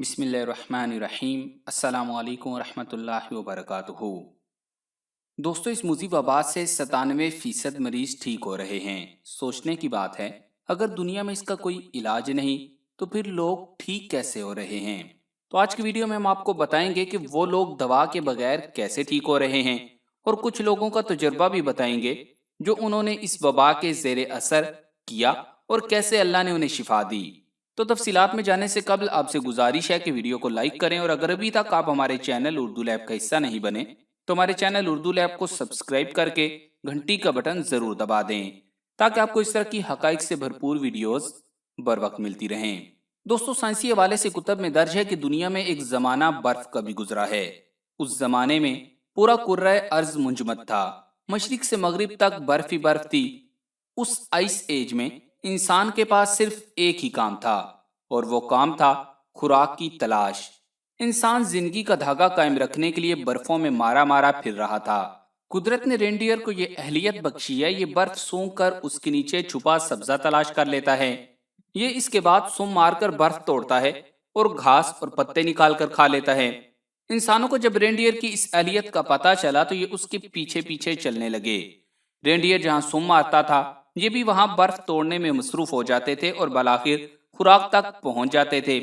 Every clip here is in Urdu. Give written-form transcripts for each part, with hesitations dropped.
بسم اللہ الرحمن الرحیم۔ السلام علیکم ورحمۃ اللہ وبرکاتہ۔ دوستو، اس مذہب وبا سے 97% مریض ٹھیک ہو رہے ہیں۔ سوچنے کی بات ہے، اگر دنیا میں اس کا کوئی علاج نہیں تو پھر لوگ ٹھیک کیسے ہو رہے ہیں؟ تو آج کی ویڈیو میں ہم آپ کو بتائیں گے کہ وہ لوگ دوا کے بغیر کیسے ٹھیک ہو رہے ہیں، اور کچھ لوگوں کا تجربہ بھی بتائیں گے جو انہوں نے اس وبا کے زیر اثر کیا اور کیسے اللہ نے انہیں شفا دی۔ تو تفصیلات میں جانے سے قبل آپ سے گزارش ہے کہ ویڈیو کو لائک کریں، اور اگر ابھی تک آپ ہمارے چینل اردو لیب کا حصہ نہیں بنے تو ہمارے چینل اردو لیب کو سبسکرائب کر کے گھنٹی کا بٹن ضرور دبا دیں تاکہ آپ کو اس طرح کی حقائق سے بھرپور ویڈیوز بر وقت ملتی رہیں۔ دوستو، سائنسی حوالے سے کتب میں درج ہے کہ دنیا میں ایک زمانہ برف کا بھی گزرا ہے۔ اس زمانے میں پورا کرۂ ارض منجمد تھا، مشرق سے مغرب تک برف ہی برف تھی۔ اس آئس ایج میں انسان کے پاس صرف ایک ہی کام تھا، اور وہ کام تھا خوراک کی تلاش۔ انسان زندگی کا دھاگا قائم رکھنے کے لیے برفوں میں مارا مارا پھر رہا تھا۔ قدرت نے رینڈیئر کو یہ اہلیت بخشی ہے، یہ برف سونگھ کر اس کے نیچے چھپا سبزہ تلاش کر لیتا ہے۔ یہ اس کے بعد سم مار کر برف توڑتا ہے اور گھاس اور پتے نکال کر کھا لیتا ہے۔ انسانوں کو جب رینڈیئر کی اس اہلیت کا پتہ چلا تو یہ اس کے پیچھے پیچھے چلنے لگے۔ رینڈیئر جہاں سم مارتا تھا، یہ بھی وہاں برف توڑنے میں مصروف ہو جاتے تھے اور بالآخر خوراک تک پہنچ جاتے تھے۔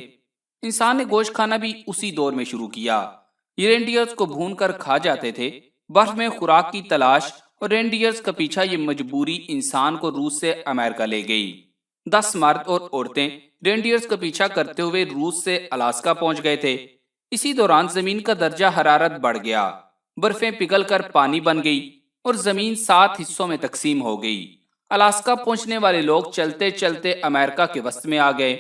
انسان نے گوشت کھانا بھی اسی دور میں شروع کیا۔ یہ رینڈیئرز کو بھون کر کھا جاتے تھے۔ برف میں خوراک کی تلاش اور رینڈیئرز کا پیچھا، یہ مجبوری انسان کو روس سے امریکہ لے گئی۔ 10 مرد اور عورتیں رینڈیئرز کا پیچھا کرتے ہوئے روس سے الاسکا پہنچ گئے تھے۔ اسی دوران زمین کا درجہ حرارت بڑھ گیا، برفیں پگھل کر پانی بن گئی اور زمین 7 حصوں میں تقسیم ہو گئی۔ الاسکا پہنچنے والے لوگ چلتے چلتے امریکہ کے وسط میں آ گئے۔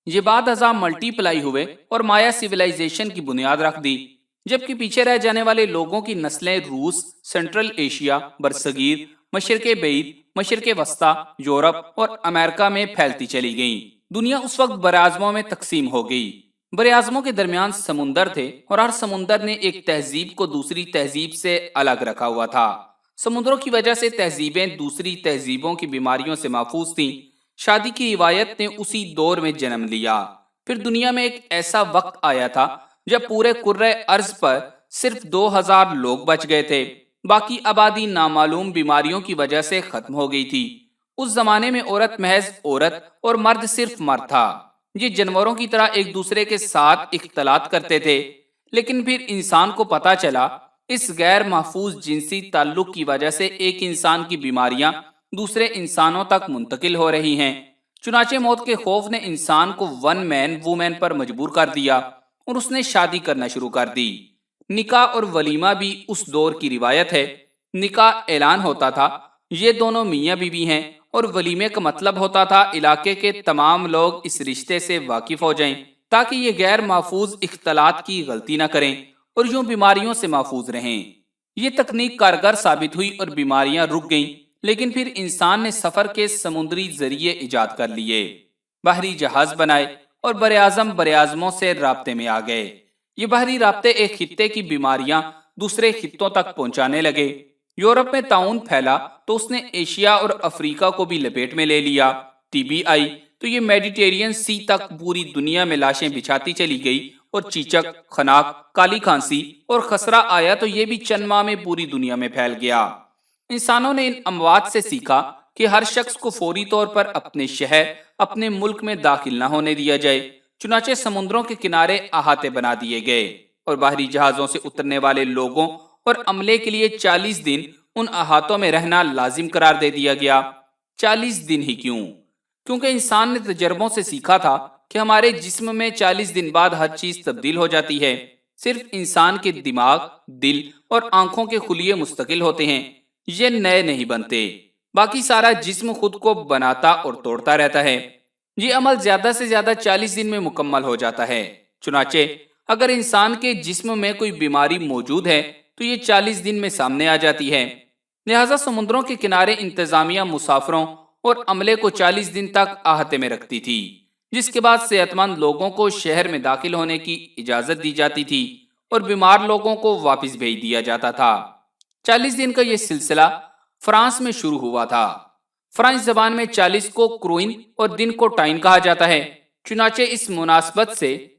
یہ بعد ازاں ملٹی پلائی ہوئے اور مایا سیویلائزیشن کی بنیاد رکھ دی، جبکہ پیچھے رہ جانے والے لوگوں کی نسلیں روس، سنٹرل ایشیا، برصغیر، مشرق بعید، مشرق وسطیٰ، یورپ اور امریکہ میں پھیلتی چلی گئیں۔ دنیا اس وقت براعظموں میں تقسیم ہو گئی۔ براعظموں کے درمیان سمندر تھے، اور ہر سمندر نے ایک تہذیب کو دوسری تہذیب سے الگ رکھا ہوا تھا۔ سمندروں کی وجہ سے تہذیبیں دوسری تہذیبوں کی بیماریوں سے محفوظ تھیں۔ شادی کی روایت نے اسی دور میں جنم لیا۔ پھر دنیا میں ایک ایسا وقت آیا تھا جب پورے کرۂ ارض پر صرف 2000 لوگ بچ گئے تھے، باقی آبادی نامعلوم بیماریوں کی وجہ سے ختم ہو گئی تھی۔ اس زمانے میں عورت محض عورت اور مرد صرف مرد تھا۔ یہ جانوروں کی طرح ایک دوسرے کے ساتھ اختلاط کرتے تھے، لیکن پھر انسان کو پتہ چلا اس غیر محفوظ جنسی تعلق کی وجہ سے ایک انسان کی بیماریاں دوسرے انسانوں تک منتقل ہو رہی ہیں۔ چنانچہ موت کے خوف نے انسان کو ون مین وومین پر مجبور کر دیا اور اس نے شادی کرنا شروع کر دی۔ نکاح اور ولیمہ بھی اس دور کی روایت ہے۔ نکاح اعلان ہوتا تھا، یہ دونوں میاں بیوی ہیں، اور ولیمے کا مطلب ہوتا تھا علاقے کے تمام لوگ اس رشتے سے واقف ہو جائیں تاکہ یہ غیر محفوظ اختلاط کی غلطی نہ کریں اور یوں بیماریوں سے محفوظ رہیں۔ یہ تکنیک کارگر ثابت ہوئی اور بیماریاں رک گئیں، لیکن پھر انسان نے سفر کے سمندری ذریعے ایجاد کر لیے، بحری جہاز بنائے اور براعظموں سے رابطے میں آ گئے۔ یہ بحری رابطے ایک خطے کی بیماریاں دوسرے خطوں تک پہنچانے لگے۔ یورپ میں طاعون پھیلا تو اس نے ایشیا اور افریقہ کو بھی لپیٹ میں لے لیا۔ ٹی بی آئی تو یہ میڈیٹرینین سی تک پوری دنیا میں لاشیں بچھاتی چلی گئی، اور چیچک، خناق، کالی کھانسی اور خسرہ آیا تو یہ بھی چند ماہ میں پوری دنیا میں پھیل گیا۔ انسانوں نے ان اموات سے سیکھا کہ ہر شخص کو فوری طور پر اپنے شہر، اپنے ملک میں داخل نہ ہونے دیا جائے۔ چنانچہ سمندروں کے کنارے احاطے بنا دیے گئے، اور بحری جہازوں سے اترنے والے لوگوں اور عملے کے لیے 40 دن ان احاطوں میں رہنا لازم قرار دے دیا گیا۔ 40 دن ہی کیوں؟ کیونکہ انسان نے تجربوں سے سیکھا تھا کہ ہمارے جسم میں 40 دن بعد ہر چیز تبدیل ہو جاتی ہے۔ صرف انسان کے دماغ، دل اور آنکھوں کے خلیے مستقل ہوتے ہیں، یہ نئے نہیں بنتے، باقی سارا جسم خود کو بناتا اور توڑتا رہتا ہے۔ یہ عمل زیادہ سے زیادہ 40 دن میں مکمل ہو جاتا ہے۔ چنانچہ اگر انسان کے جسم میں کوئی بیماری موجود ہے تو یہ 40 دن میں سامنے آ جاتی ہے۔ لہٰذا سمندروں کے کنارے انتظامیہ مسافروں اور عملے کو 40 دن تک احاطے میں رکھتی تھی، جس کے بعد صحت مند لوگوں کو شہر میں داخل ہونے کی اجازت دی جاتی تھی اور بیمار لوگوں کو واپس بھیج دیا جاتا تھا۔ 40 دن کا یہ سلسلہ فرانس میں شروع ہوا تھا۔ فرانس زبان میں 40 کو کروئن اور دن کو ٹائن کہا جاتا ہے۔ چنانچہ اس مناسبت سے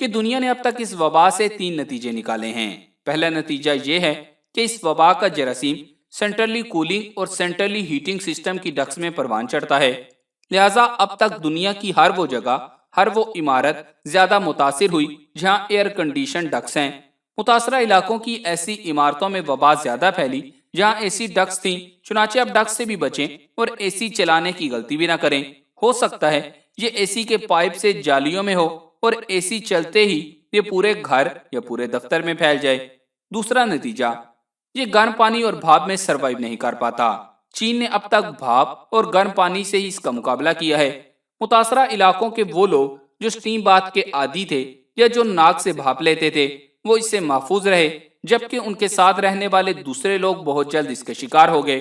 کہ دنیا نے اب تک اس وبا سے 3 نتیجے نکالے ہیں۔ پہلا نتیجہ یہ ہے کہ اس وبا کا جراثیم سینٹرلی کولنگ اور سینٹرلی ہیٹنگ سسٹم کی ڈکس میں پروان چڑھتا ہے، لہٰذا اب تک دنیا کی ہر وہ جگہ، ہر وہ عمارت زیادہ متاثر ہوئی جہاں ایئر کنڈیشن ڈکس ہیں۔ متاثرہ علاقوں کی ایسی عمارتوں میں وبا زیادہ پھیلی جہاں اے سی ڈکس تھیں، چنانچہ اب ڈکس سے بھی بچیں اور اے سی چلانے کی غلطی بھی نہ کریں۔ ہو سکتا ہے یہ اے سی کے پائپ سے جالیوں میں ہو اور اے سی چلتے ہی یہ پورے گھر یا پورے دفتر میں پھیل جائے۔ دوسرا نتیجہ، یہ گرم پانی اور بھاپ میں سروائیو نہیں کر پاتا۔ چین نے اب تک بھاپ اور گرم پانی سے ہی اس کا مقابلہ کیا ہے۔ متاثرہ علاقوں کے وہ لوگ جو سٹیم بات کے عادی تھے یا جو ناک سے بھاپ لیتے تھے وہ اس سے محفوظ رہے، جبکہ ان کے ساتھ رہنے والے دوسرے لوگ بہت جلد اس کے شکار ہو گئے۔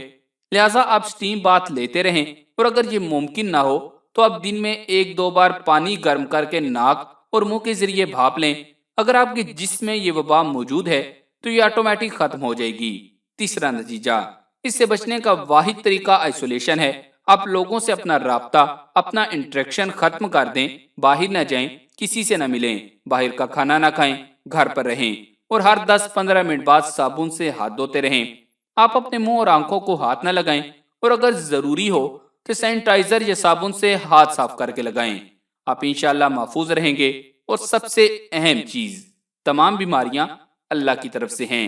لہٰذا آپ سٹیم بات لیتے رہیں، اور اگر یہ ممکن نہ ہو تو آپ دن میں 1-2 بار پانی گرم کر کے ناک اور منہ کے ذریعے بھاپ لیں۔ اگر آپ کے جسم میں یہ وبا موجود ہے تو یہ آٹومیٹک ختم ہو جائے گی۔ تیسرا نتیجہ، اس سے بچنے کا واحد طریقہ آئسولیشن ہے۔ آپ لوگوں سے اپنا رابطہ، اپنا انٹریکشن ختم کر دیں، باہر نہ جائیں، کسی سے نہ ملیں، باہر کا کھانا نہ کھائیں، گھر پر رہیں اور ہر 10-15 منٹ بعد صابن سے ہاتھ دھوتے رہیں۔ آپ اپنے منہ اور آنکھوں کو ہاتھ نہ لگائیں، اور اگر ضروری ہو کہ سینیٹائزر یا صابن سے ہاتھ صاف کر کے لگائیں۔ آپ انشاءاللہ محفوظ رہیں گے، اور سب سے اہم چیز، تمام بیماریاں اللہ کی طرف سے ہیں۔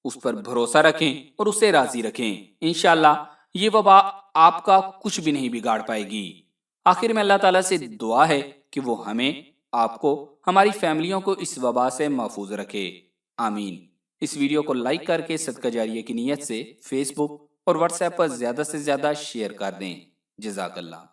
اس پر بھروسہ رکھیں اور اسے راضی رکھیں، انشاءاللہ یہ وبا آپ کا کچھ بھی نہیں بگاڑ پائے گی۔ آخر میں اللہ تعالیٰ سے دعا ہے کہ وہ ہمیں، آپ کو، ہماری فیملیوں کو اس وبا سے محفوظ رکھے، آمین۔ اس ویڈیو کو لائک کر کے صدقہ جاریہ کی نیت سے فیس بک اور واٹس ایپ پر زیادہ سے زیادہ شیئر کر دیں۔ جزاک اللہ۔